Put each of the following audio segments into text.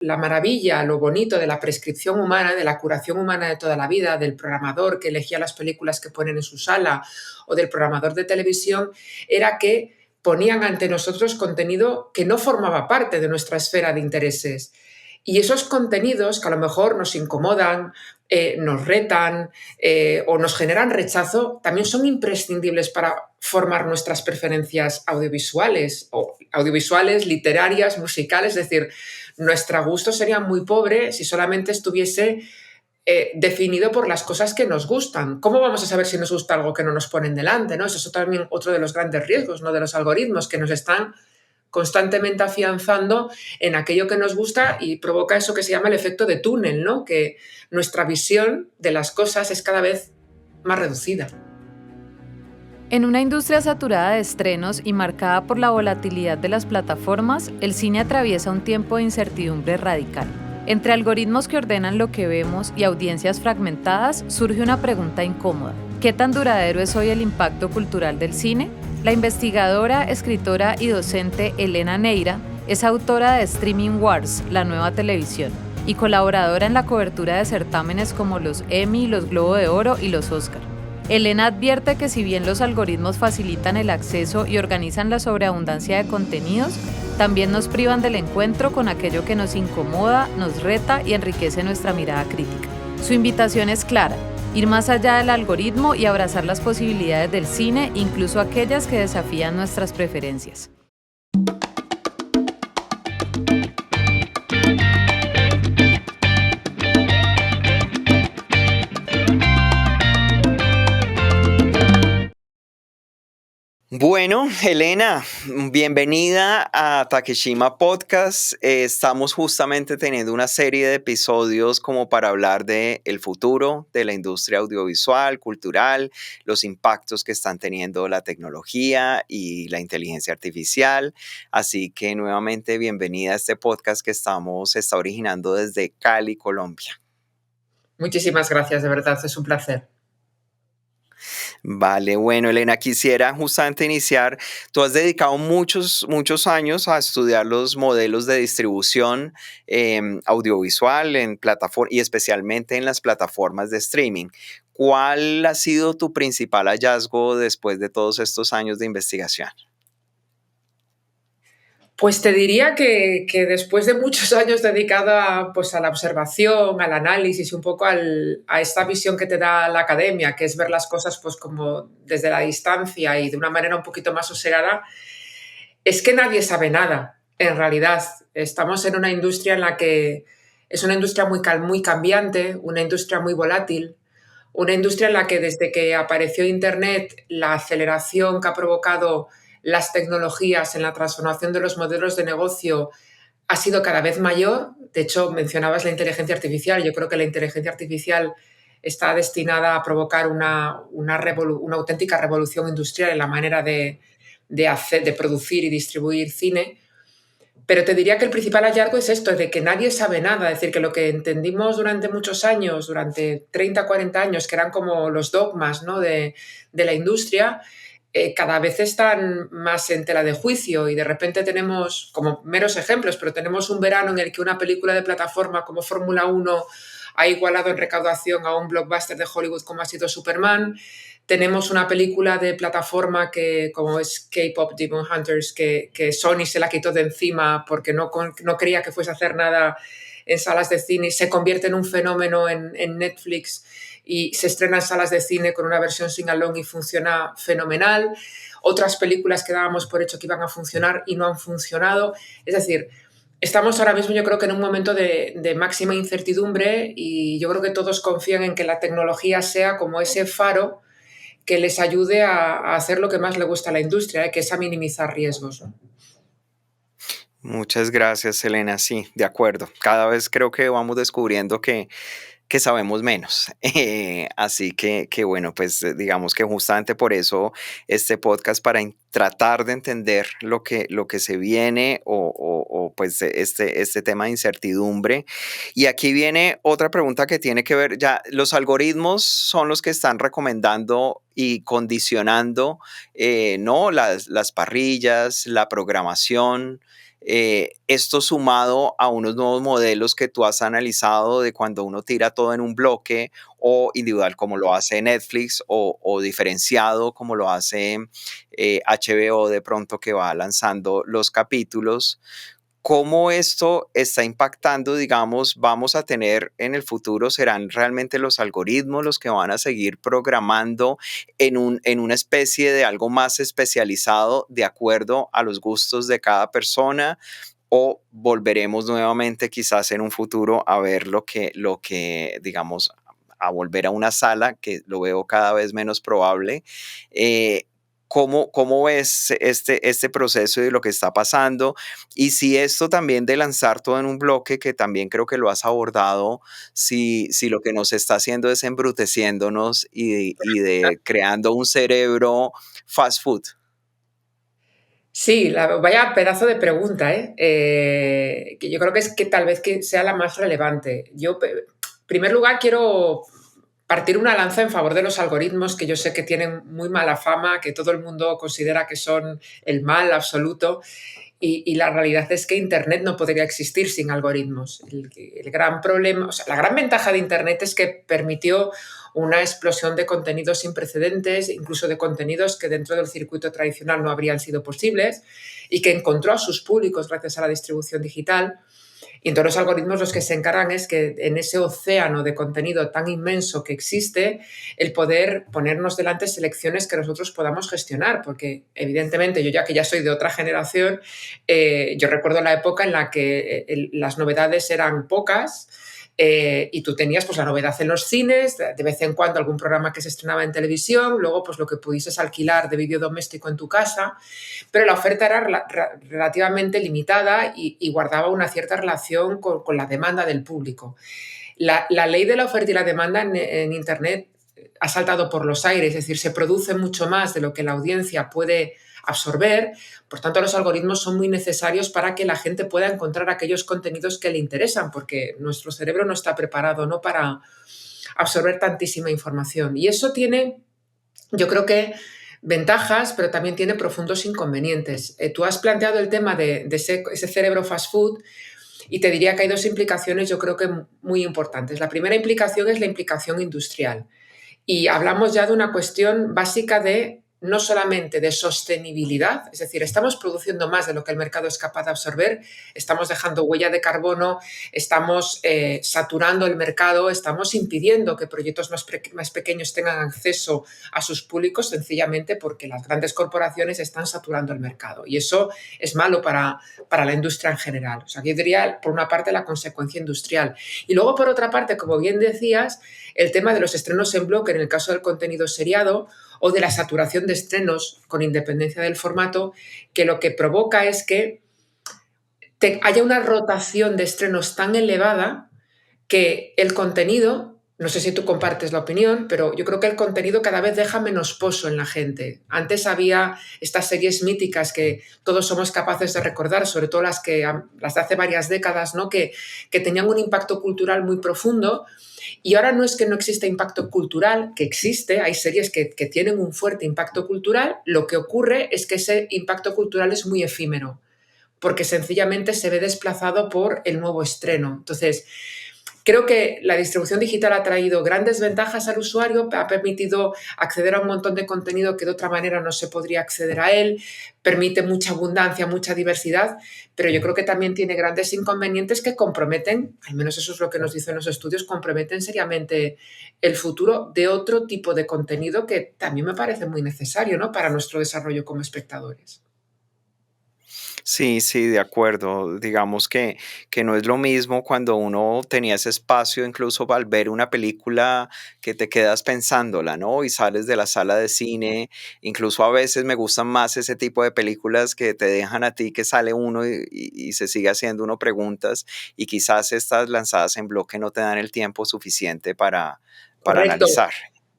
la maravilla, lo bonito de la prescripción humana, de la curación humana de toda la vida, del programador que elegía las películas que ponen en su sala o del programador de televisión, era que ponían ante nosotros contenido que no formaba parte de nuestra esfera de intereses. Y esos contenidos que a lo mejor nos incomodan, nos retan o nos generan rechazo, también son imprescindibles para formar nuestras preferencias audiovisuales, literarias, musicales. Es decir, nuestro gusto sería muy pobre si solamente estuviese definido por las cosas que nos gustan. ¿Cómo vamos a saber si nos gusta algo que no nos ponen delante, ¿no? Eso es también otro de los grandes riesgos, ¿no?, de los algoritmos, que nos están constantemente afianzando en aquello que nos gusta y provoca eso que se llama el efecto de túnel, ¿no?, que nuestra visión de las cosas es cada vez más reducida. En una industria saturada de estrenos y marcada por la volatilidad de las plataformas, el cine atraviesa un tiempo de incertidumbre radical. Entre algoritmos que ordenan lo que vemos y audiencias fragmentadas, surge una pregunta incómoda. ¿Qué tan duradero es hoy el impacto cultural del cine? La investigadora, escritora y docente Elena Neira es autora de Streaming Wars, la nueva televisión, y colaboradora en la cobertura de certámenes como los Emmy, los Globo de Oro y los Oscar. Elena advierte que si bien los algoritmos facilitan el acceso y organizan la sobreabundancia de contenidos, también nos privan del encuentro con aquello que nos incomoda, nos reta y enriquece nuestra mirada crítica. Su invitación es clara: ir más allá del algoritmo y abrazar las posibilidades del cine, incluso aquellas que desafían nuestras preferencias. Bueno, Elena, bienvenida a Takeshima Podcast. Estamos justamente teniendo una serie de episodios como para hablar de el futuro de la industria audiovisual, cultural, los impactos que están teniendo la tecnología y la inteligencia artificial. Así que nuevamente bienvenida a este podcast que se está originando desde Cali, Colombia. Muchísimas gracias, de verdad, es un placer. Vale, bueno, Elena, quisiera justamente iniciar. Tú has dedicado muchos años a estudiar los modelos de distribución audiovisual en plataformas y especialmente en las plataformas de streaming. ¿Cuál ha sido tu principal hallazgo después de todos estos años de investigación? Pues te diría que después de muchos años dedicada pues, a la observación, al análisis, un poco a esta visión que te da la academia, que es ver las cosas pues, como desde la distancia y de una manera un poquito más sosegada, es que nadie sabe nada, en realidad. Estamos en una industria en la que es una industria muy cambiante, una industria muy volátil, una industria en la que desde que apareció Internet, la aceleración que ha provocado las tecnologías en la transformación de los modelos de negocio ha sido cada vez mayor. De hecho, mencionabas la inteligencia artificial. Yo creo que la inteligencia artificial está destinada a provocar una auténtica revolución industrial en la manera de producir y distribuir cine. Pero te diría que el principal hallazgo es esto, de que nadie sabe nada. Es decir, que lo que entendimos durante muchos años, durante 30, 40 años, que eran como los dogmas, ¿no?, de la industria, cada vez están más en tela de juicio y de repente tenemos, como meros ejemplos, pero tenemos un verano en el que una película de plataforma como Fórmula 1 ha igualado en recaudación a un blockbuster de Hollywood como ha sido Superman. Tenemos una película de plataforma como es K-Pop Demon Hunters, que Sony se la quitó de encima porque no quería que fuese a hacer nada en salas de cine y se convierte en un fenómeno en Netflix y se estrena en salas de cine con una versión sing-along y funciona fenomenal. Otras películas que dábamos por hecho que iban a funcionar y no han funcionado. Es decir, estamos ahora mismo, yo creo que en un momento de máxima incertidumbre y yo creo que todos confían en que la tecnología sea como ese faro que les ayude a hacer lo que más le gusta a la industria, que es a minimizar riesgos, ¿no? Muchas gracias, Elena. Sí, de acuerdo. Cada vez creo que vamos descubriendo que sabemos menos. Así que bueno, pues digamos que justamente por eso este podcast para tratar de entender lo que se viene o pues este tema de incertidumbre. Y aquí viene otra pregunta que tiene que ver, ya los algoritmos son los que están recomendando y condicionando, ¿no?, las parrillas, la programación. Esto sumado a unos nuevos modelos que tú has analizado de cuando uno tira todo en un bloque o individual como lo hace Netflix o diferenciado como lo hace HBO de pronto que va lanzando los capítulos. ¿Cómo esto está impactando, digamos, vamos a tener en el futuro, serán realmente los algoritmos los que van a seguir programando en una especie de algo más especializado de acuerdo a los gustos de cada persona? ¿O volveremos nuevamente quizás en un futuro a ver digamos, a volver a una sala, que lo veo cada vez menos probable? Eh, ¿Cómo ves este proceso y lo que está pasando? Y si esto también de lanzar todo en un bloque, que también creo que lo has abordado, si lo que nos está haciendo es embruteciéndonos y de creando un cerebro fast food. Sí, vaya pedazo de pregunta, ¿eh? Que yo creo que es que tal vez que sea la más relevante. En primer lugar, quiero partir una lanza en favor de los algoritmos, que yo sé que tienen muy mala fama, que todo el mundo considera que son el mal absoluto, y la realidad es que Internet no podría existir sin algoritmos. El gran problema, o sea, la gran ventaja de Internet es que permitió una explosión de contenidos sin precedentes, incluso de contenidos que dentro del circuito tradicional no habrían sido posibles, y que encontró a sus públicos gracias a la distribución digital. Y entonces los algoritmos los que se encargan es que en ese océano de contenido tan inmenso que existe, el poder ponernos delante selecciones que nosotros podamos gestionar, porque evidentemente yo ya soy de otra generación, yo recuerdo la época en la que las novedades eran pocas, y tú tenías pues la novedad en los cines, de vez en cuando algún programa que se estrenaba en televisión, luego pues lo que pudieses alquilar de vídeo doméstico en tu casa, pero la oferta era relativamente limitada y guardaba una cierta relación con la demanda del público. La ley de la oferta y la demanda en Internet ha saltado por los aires, es decir, se produce mucho más de lo que la audiencia puede absorber. Por tanto, los algoritmos son muy necesarios para que la gente pueda encontrar aquellos contenidos que le interesan, porque nuestro cerebro no está preparado, ¿no?, para absorber tantísima información. Y eso tiene, yo creo que, ventajas, pero también tiene profundos inconvenientes. Tú has planteado el tema de ese cerebro fast food, y te diría que hay dos implicaciones, yo creo que muy importantes. La primera implicación es la implicación industrial. Y hablamos ya de una cuestión básica de no solamente de sostenibilidad, es decir, estamos produciendo más de lo que el mercado es capaz de absorber, estamos dejando huella de carbono, estamos saturando el mercado, estamos impidiendo que proyectos más pequeños tengan acceso a sus públicos, sencillamente porque las grandes corporaciones están saturando el mercado. Y eso es malo para la industria en general. O sea, yo diría, por una parte, la consecuencia industrial. Y luego, por otra parte, como bien decías, el tema de los estrenos en bloque en el caso del contenido seriado, o de la saturación de estrenos con independencia del formato, que lo que provoca es que haya una rotación de estrenos tan elevada que el contenido, no sé si tú compartes la opinión, pero yo creo que el contenido cada vez deja menos pozo en la gente. Antes había estas series míticas que todos somos capaces de recordar, sobre todo las de hace varias décadas, ¿no?, que tenían un impacto cultural muy profundo. Y ahora no es que no exista impacto cultural, que existe, hay series que tienen un fuerte impacto cultural, lo que ocurre es que ese impacto cultural es muy efímero, porque sencillamente se ve desplazado por el nuevo estreno. Entonces, creo que la distribución digital ha traído grandes ventajas al usuario, ha permitido acceder a un montón de contenido que de otra manera no se podría acceder a él, permite mucha abundancia, mucha diversidad, pero yo creo que también tiene grandes inconvenientes que comprometen, al menos eso es lo que nos dicen los estudios, comprometen seriamente el futuro de otro tipo de contenido que también me parece muy necesario, ¿no?, para nuestro desarrollo como espectadores. Sí, sí, de acuerdo. Digamos que no es lo mismo cuando uno tenía ese espacio, incluso al ver una película que te quedas pensándola, ¿no? Y sales de la sala de cine. Incluso a veces me gustan más ese tipo de películas que te dejan a ti que sale uno y se sigue haciendo uno preguntas y quizás estas lanzadas en bloque no te dan el tiempo suficiente para Correcto. analizar.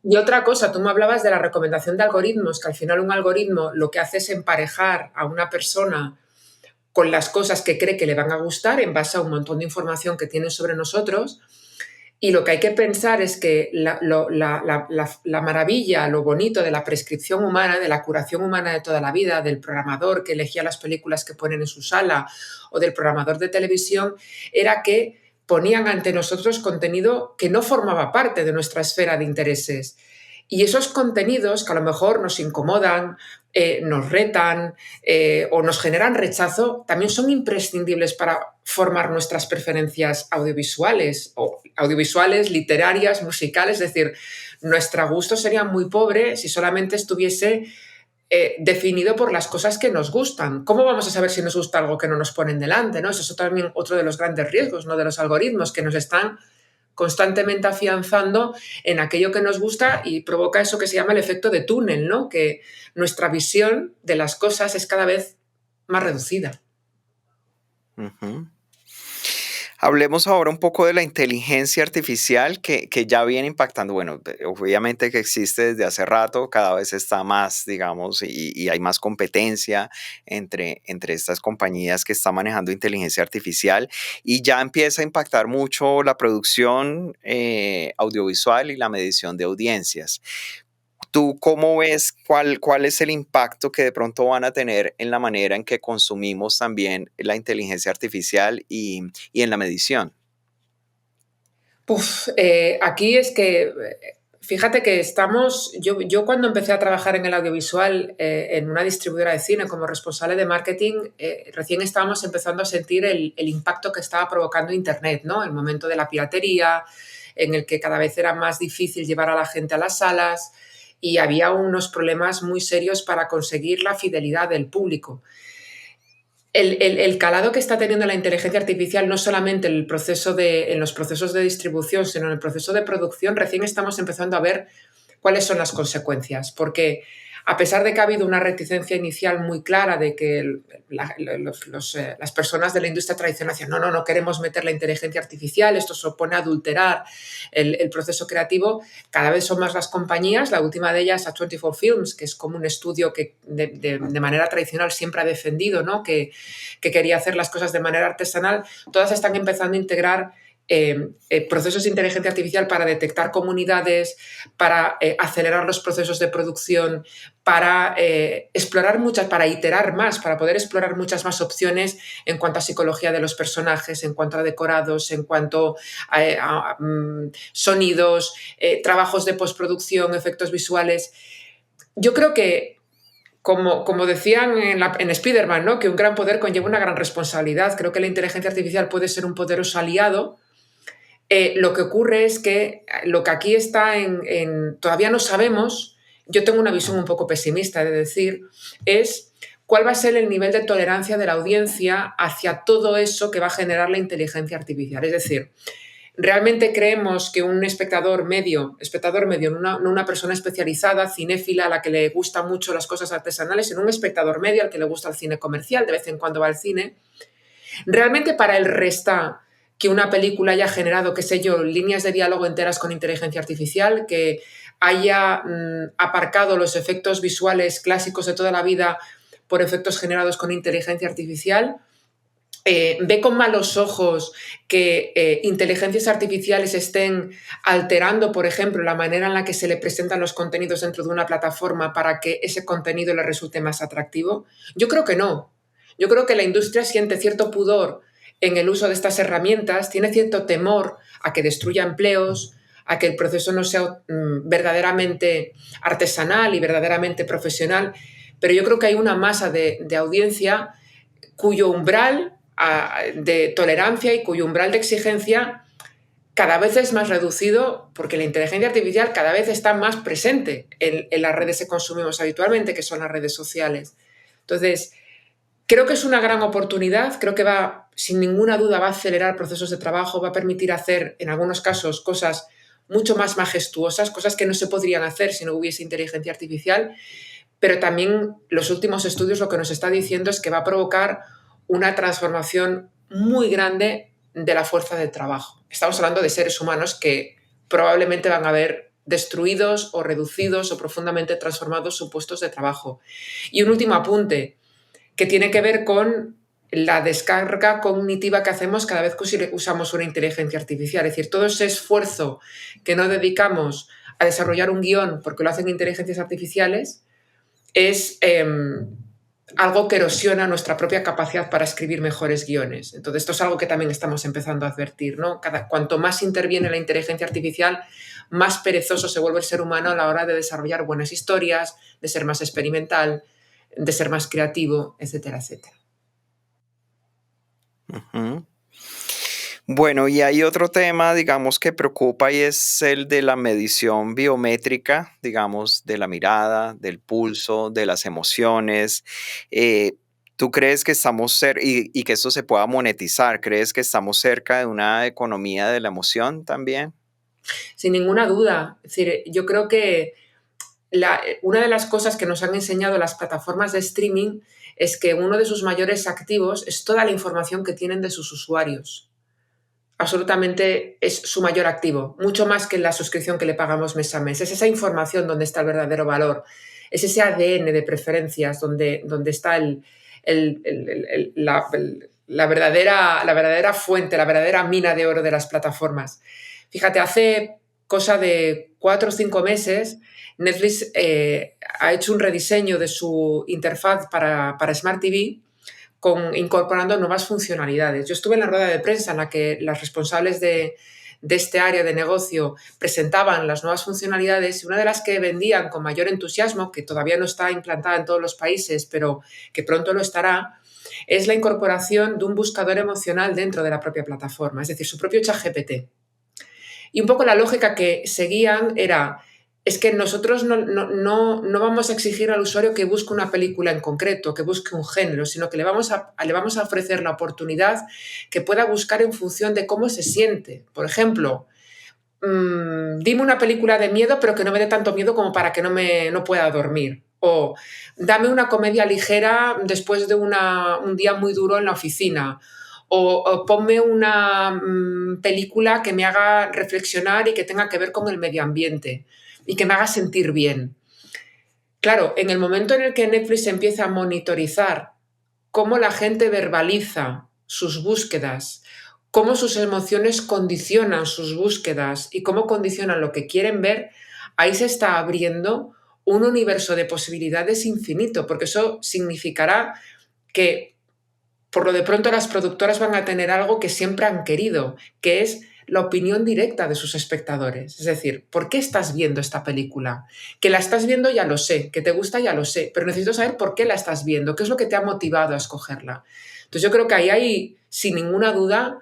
Y otra cosa, tú me hablabas de la recomendación de algoritmos, que al final un algoritmo lo que hace es emparejar a una persona con las cosas que cree que le van a gustar en base a un montón de información que tiene sobre nosotros. Y lo que hay que pensar es que la maravilla, lo bonito de la prescripción humana, de la curación humana de toda la vida, del programador que elegía las películas que ponen en su sala o del programador de televisión, era que ponían ante nosotros contenido que no formaba parte de nuestra esfera de intereses. Y esos contenidos que a lo mejor nos incomodan, nos retan o nos generan rechazo, también son imprescindibles para formar nuestras preferencias audiovisuales, o audiovisuales, literarias, musicales. Es decir, nuestro gusto sería muy pobre si solamente estuviese definido por las cosas que nos gustan. ¿Cómo vamos a saber si nos gusta algo que no nos ponen delante? ¿No? Eso es también otro de los grandes riesgos, ¿no?, de los algoritmos, que nos están constantemente afianzando en aquello que nos gusta y provoca eso que se llama el efecto de túnel, ¿no? Que nuestra visión de las cosas es cada vez más reducida. Ujú. Hablemos ahora un poco de la inteligencia artificial que ya viene impactando. Bueno, obviamente que existe desde hace rato, cada vez está más, digamos, y hay más competencia entre estas compañías que están manejando inteligencia artificial y ya empieza a impactar mucho la producción audiovisual y la medición de audiencias. ¿Tú cómo ves cuál es el impacto que de pronto van a tener en la manera en que consumimos también la inteligencia artificial y en la medición? Aquí es que, fíjate que yo cuando empecé a trabajar en el audiovisual, en una distribuidora de cine como responsable de marketing, recién estábamos empezando a sentir el impacto que estaba provocando Internet, ¿no? El momento de la piratería, en el que cada vez era más difícil llevar a la gente a las salas y había unos problemas muy serios para conseguir la fidelidad del público. El calado que está teniendo la inteligencia artificial, no solamente en los procesos de distribución, sino en el proceso de producción, recién estamos empezando a ver cuáles son las consecuencias. Porque a pesar de que ha habido una reticencia inicial muy clara de que las personas de la industria tradicional decían, no queremos meter la inteligencia artificial, esto supone adulterar el proceso creativo, cada vez son más las compañías. La última de ellas, A24 Films, que es como un estudio que de manera tradicional siempre ha defendido, ¿no?, que quería hacer las cosas de manera artesanal. Todas están empezando a integrar procesos de inteligencia artificial para detectar comunidades, para acelerar los procesos de producción, para para iterar más, para poder explorar muchas más opciones en cuanto a psicología de los personajes, en cuanto a decorados, en cuanto a sonidos, trabajos de postproducción, efectos visuales. Yo creo que, como decían en Spider-Man, ¿no?, que un gran poder conlleva una gran responsabilidad. Creo que la inteligencia artificial puede ser un poderoso aliado. Lo que ocurre es que lo que aquí está todavía no sabemos, yo tengo una visión un poco pesimista de decir, es cuál va a ser el nivel de tolerancia de la audiencia hacia todo eso que va a generar la inteligencia artificial. Es decir, ¿realmente creemos que un espectador medio, no una persona especializada, cinéfila, a la que le gustan mucho las cosas artesanales, sino un espectador medio al que le gusta el cine comercial, de vez en cuando va al cine, realmente para él resta que una película haya generado, qué sé yo, líneas de diálogo enteras con inteligencia artificial, que haya aparcado los efectos visuales clásicos de toda la vida por efectos generados con inteligencia artificial? ¿Ve con malos ojos que inteligencias artificiales estén alterando, por ejemplo, la manera en la que se le presentan los contenidos dentro de una plataforma para que ese contenido le resulte más atractivo? Yo creo que no. Yo creo que la industria siente cierto pudor en el uso de estas herramientas, tiene cierto temor a que destruya empleos, a que el proceso no sea verdaderamente artesanal y verdaderamente profesional, pero yo creo que hay una masa de audiencia cuyo umbral de tolerancia y cuyo umbral de exigencia cada vez es más reducido, porque la inteligencia artificial cada vez está más presente en las redes que consumimos habitualmente, que son las redes sociales. Entonces, creo que es una gran oportunidad, creo que sin ninguna duda, va a acelerar procesos de trabajo, va a permitir hacer, en algunos casos, cosas mucho más majestuosas, cosas que no se podrían hacer si no hubiese inteligencia artificial, pero también los últimos estudios lo que nos está diciendo es que va a provocar una transformación muy grande de la fuerza de trabajo. Estamos hablando de seres humanos que probablemente van a ver destruidos o reducidos o profundamente transformados sus puestos de trabajo. Y un último apunte que tiene que ver con la descarga cognitiva que hacemos cada vez que usamos una inteligencia artificial. Es decir, todo ese esfuerzo que no dedicamos a desarrollar un guión porque lo hacen inteligencias artificiales es algo que erosiona nuestra propia capacidad para escribir mejores guiones. Entonces, esto es algo que también estamos empezando a advertir, ¿no? Cuanto más interviene la inteligencia artificial, más perezoso se vuelve el ser humano a la hora de desarrollar buenas historias, de ser más experimental, de ser más creativo, etcétera, etcétera. Ujú. Bueno, y hay otro tema, digamos, que preocupa y es el de la medición biométrica, digamos, de la mirada, del pulso, de las emociones. Eh, ¿Tú crees que estamos cerca y que esto se pueda monetizar? ¿Crees que estamos cerca de una economía de la emoción también? Sin ninguna duda. Es decir, yo creo que una de las cosas que nos han enseñado las plataformas de streaming es que uno de sus mayores activos es toda la información que tienen de sus usuarios. Absolutamente es su mayor activo, mucho más que la suscripción que le pagamos mes a mes. Es esa información donde está el verdadero valor, es ese ADN de preferencias donde está la verdadera fuente, la verdadera mina de oro de las plataformas. Fíjate, hace cosa de 4 o 5 meses, Netflix ha hecho un rediseño de su interfaz para Smart TV incorporando nuevas funcionalidades. Yo estuve en la rueda de prensa en la que las responsables de este área de negocio presentaban las nuevas funcionalidades y una de las que vendían con mayor entusiasmo, que todavía no está implantada en todos los países, pero que pronto lo estará, es la incorporación de un buscador emocional dentro de la propia plataforma, es decir, su propio ChatGPT. Y un poco la lógica que seguían era, es que nosotros no vamos a exigir al usuario que busque una película en concreto, que busque un género, sino que le vamos a ofrecer la oportunidad que pueda buscar en función de cómo se siente. Por ejemplo, dime una película de miedo, pero que no me dé tanto miedo como para que no pueda dormir. O dame una comedia ligera después de un día muy duro en la oficina. O ponme una película que me haga reflexionar y que tenga que ver con el medio ambiente y que me haga sentir bien. Claro, en el momento en el que Netflix empieza a monitorizar cómo la gente verbaliza sus búsquedas, cómo sus emociones condicionan sus búsquedas y cómo condicionan lo que quieren ver, ahí se está abriendo un universo de posibilidades infinito, porque eso significará que por lo de pronto las productoras van a tener algo que siempre han querido, que es la opinión directa de sus espectadores. Es decir, ¿por qué estás viendo esta película? Que la estás viendo ya lo sé, que te gusta ya lo sé, pero necesito saber por qué la estás viendo, qué es lo que te ha motivado a escogerla. Entonces yo creo que ahí hay, sin ninguna duda,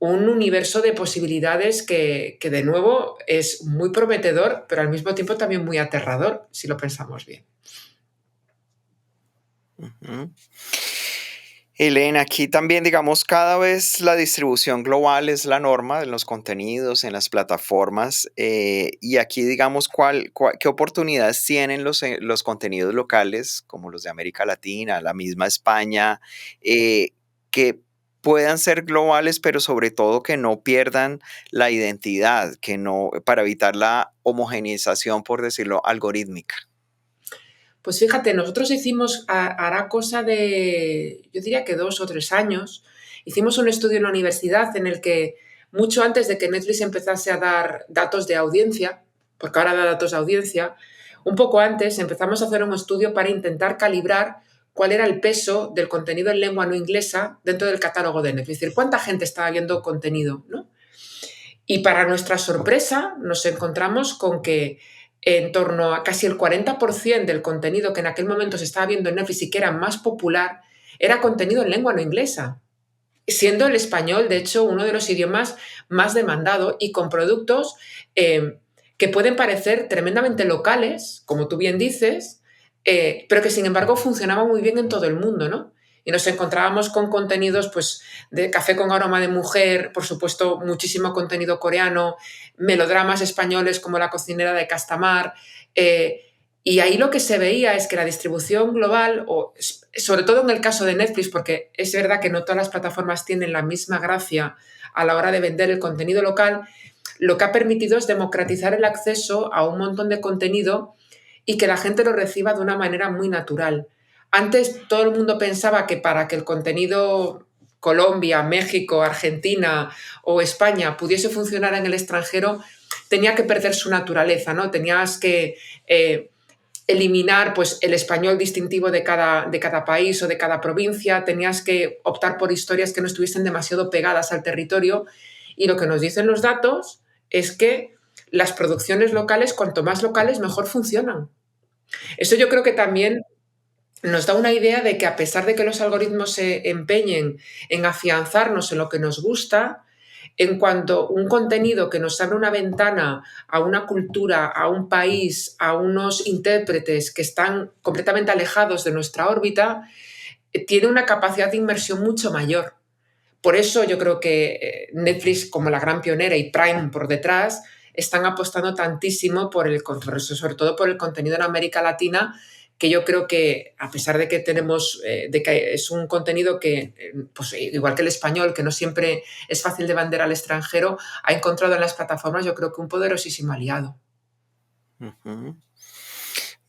un universo de posibilidades que de nuevo es muy prometedor, pero al mismo tiempo también muy aterrador, si lo pensamos bien. Ujú. Elena, aquí también, digamos, cada vez la distribución global es la norma en los contenidos, en las plataformas, y aquí, digamos, qué oportunidades tienen los contenidos locales, como los de América Latina, la misma España, que puedan ser globales, pero sobre todo que no pierdan la identidad, para evitar la homogeneización, por decirlo, algorítmica. Pues fíjate, nosotros hará cosa de, yo diría que 2 o 3 años, hicimos un estudio en la universidad en el que mucho antes de que Netflix empezase a dar datos de audiencia, porque ahora da datos de audiencia, un poco antes empezamos a hacer un estudio para intentar calibrar cuál era el peso del contenido en lengua no inglesa dentro del catálogo de Netflix, es decir, cuánta gente estaba viendo contenido, ¿no? Y para nuestra sorpresa nos encontramos con que en torno a casi el 40% del contenido que en aquel momento se estaba viendo en Netflix y que era más popular era contenido en lengua no inglesa, siendo el español, de hecho, uno de los idiomas más demandados y con productos que pueden parecer tremendamente locales, como tú bien dices, pero que sin embargo funcionaban muy bien en todo el mundo, ¿no? Y nos encontrábamos con contenidos pues, de Café con aroma de mujer, por supuesto, muchísimo contenido coreano, melodramas españoles como La cocinera de Castamar. Y ahí lo que se veía es que la distribución global, o sobre todo en el caso de Netflix, porque es verdad que no todas las plataformas tienen la misma gracia a la hora de vender el contenido local, lo que ha permitido es democratizar el acceso a un montón de contenido y que la gente lo reciba de una manera muy natural. Antes todo el mundo pensaba que para que el contenido Colombia, México, Argentina o España pudiese funcionar en el extranjero, tenía que perder su naturaleza, ¿no? Tenías que eliminar pues, el español distintivo de cada país o de cada provincia, tenías que optar por historias que no estuviesen demasiado pegadas al territorio, y lo que nos dicen los datos es que las producciones locales, cuanto más locales, mejor funcionan. Eso yo creo que también nos da una idea de que, a pesar de que los algoritmos se empeñen en afianzarnos en lo que nos gusta, en cuanto un contenido que nos abre una ventana a una cultura, a un país, a unos intérpretes que están completamente alejados de nuestra órbita, tiene una capacidad de inmersión mucho mayor. Por eso yo creo que Netflix, como la gran pionera, y Prime por detrás, están apostando tantísimo por sobre todo por el contenido en América Latina, que yo creo que, a pesar de que de que es un contenido que, pues, igual que el español, que no siempre es fácil de vender al extranjero, ha encontrado en las plataformas, yo creo que un poderosísimo aliado. Ujú.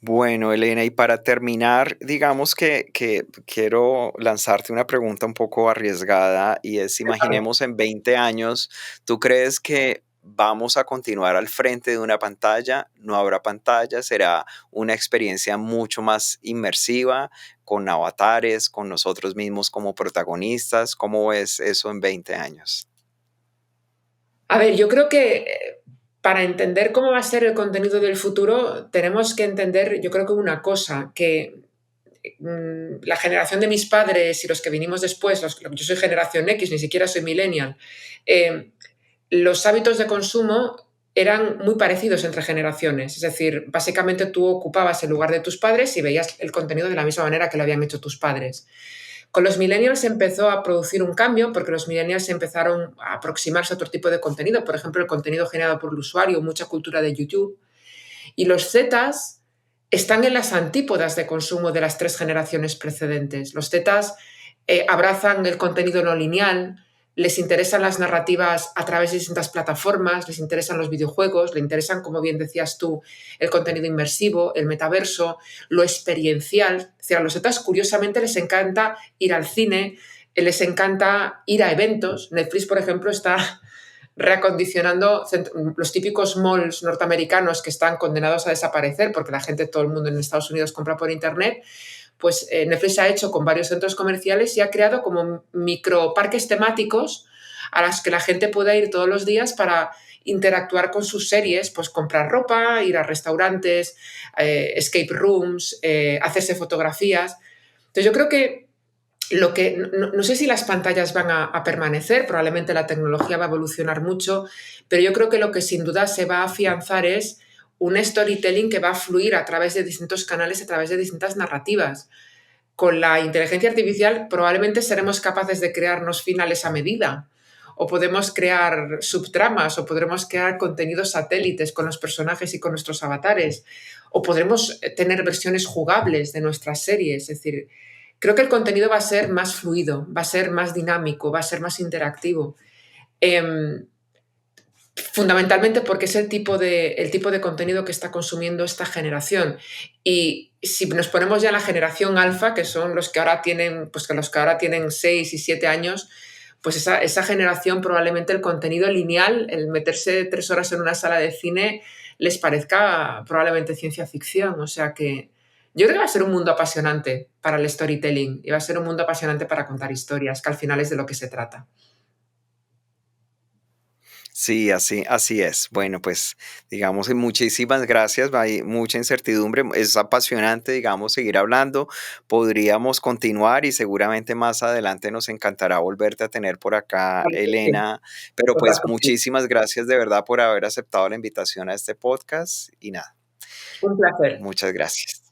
Bueno, Elena, y para terminar, digamos que quiero lanzarte una pregunta un poco arriesgada, y es, imaginemos en 20 años, ¿tú crees que vamos a continuar al frente de una pantalla? ¿No habrá pantalla? ¿Será una experiencia mucho más inmersiva, con avatares, con nosotros mismos como protagonistas? ¿Cómo ves eso en 20 años? A ver, yo creo que para entender cómo va a ser el contenido del futuro, tenemos que entender, yo creo que una cosa, que la generación de mis padres y los que vinimos después, yo soy generación X, ni siquiera soy millennial, los hábitos de consumo eran muy parecidos entre generaciones. Es decir, básicamente tú ocupabas el lugar de tus padres y veías el contenido de la misma manera que lo habían hecho tus padres. Con los millennials se empezó a producir un cambio, porque los millennials empezaron a aproximarse a otro tipo de contenido, por ejemplo, el contenido generado por el usuario, mucha cultura de YouTube. Y los Zetas están en las antípodas de consumo de las 3 generaciones precedentes. Los Zetas abrazan el contenido no lineal, les interesan las narrativas a través de distintas plataformas, les interesan los videojuegos, les interesan, como bien decías tú, el contenido inmersivo, el metaverso, lo experiencial. Es decir, a los Zetas, curiosamente, les encanta ir al cine, les encanta ir a eventos. Netflix, por ejemplo, está reacondicionando los típicos malls norteamericanos que están condenados a desaparecer porque la gente, todo el mundo en Estados Unidos compra por internet. Pues Netflix ha hecho con varios centros comerciales y ha creado como microparques temáticos a los que la gente pueda ir todos los días para interactuar con sus series, pues comprar ropa, ir a restaurantes, escape rooms, hacerse fotografías. Entonces yo creo que no sé si las pantallas van a permanecer, probablemente la tecnología va a evolucionar mucho, pero yo creo que lo que sin duda se va a afianzar es un storytelling que va a fluir a través de distintos canales, a través de distintas narrativas. Con la inteligencia artificial probablemente seremos capaces de crearnos finales a medida, o podemos crear subtramas, o podremos crear contenidos satélites con los personajes y con nuestros avatares, o podremos tener versiones jugables de nuestras series. Es decir, creo que el contenido va a ser más fluido, va a ser más dinámico, va a ser más interactivo. Fundamentalmente porque es el tipo de contenido que está consumiendo esta generación. Y si nos ponemos ya en la generación alfa, que son los que ahora tienen, pues que los que ahora tienen 6 y 7 años, pues esa generación, probablemente el contenido lineal, el meterse 3 horas en una sala de cine, les parezca probablemente ciencia ficción. O sea que yo creo que va a ser un mundo apasionante para el storytelling, y va a ser un mundo apasionante para contar historias, que al final es de lo que se trata. Sí, así es. Bueno, pues digamos, muchísimas gracias. Hay mucha incertidumbre. Es apasionante, digamos, seguir hablando. Podríamos continuar y seguramente más adelante nos encantará volverte a tener por acá, Claro que sí, Elena. Pero pues totalmente. muchísimas gracias de verdad por haber aceptado la invitación a este podcast, y nada, Un placer. muchas gracias.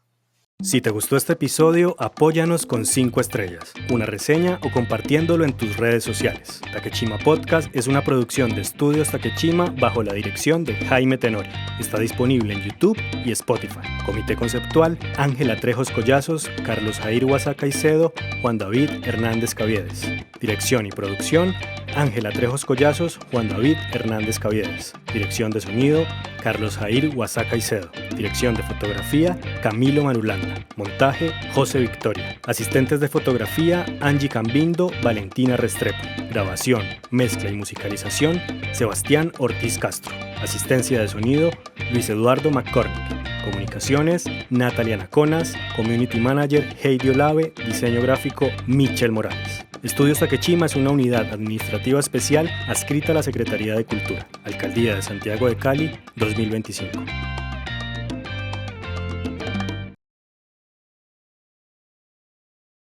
Si te gustó este episodio, apóyanos con 5 estrellas, una reseña o compartiéndolo en tus redes sociales. Takechima Podcast es una producción de Estudios Takechima bajo la dirección de Jaime Tenorio. Está disponible en YouTube y Spotify. Comité conceptual: Ángela Trejos Collazos, Carlos Jair Huasa Caicedo, Juan David Hernández Caviedes. Dirección y producción: Ángela Trejos Collazos, Juan David Hernández Caviedes. Dirección de sonido, Carlos Jair Huasaca Caicedo. Dirección de fotografía, Camilo Marulanda. Montaje, José Victoria. Asistentes de fotografía, Angie Cambindo, Valentina Restrepo. Grabación, mezcla y musicalización, Sebastián Ortiz Castro. Asistencia de sonido, Luis Eduardo McCormick. Comunicaciones, Natalia Naconas. Community Manager, Heidi Olave. Diseño gráfico, Michel Morales. Estudios Takechima es una unidad administrativa especial adscrita a la Secretaría de Cultura, Alcaldía de Santiago de Cali, 2025.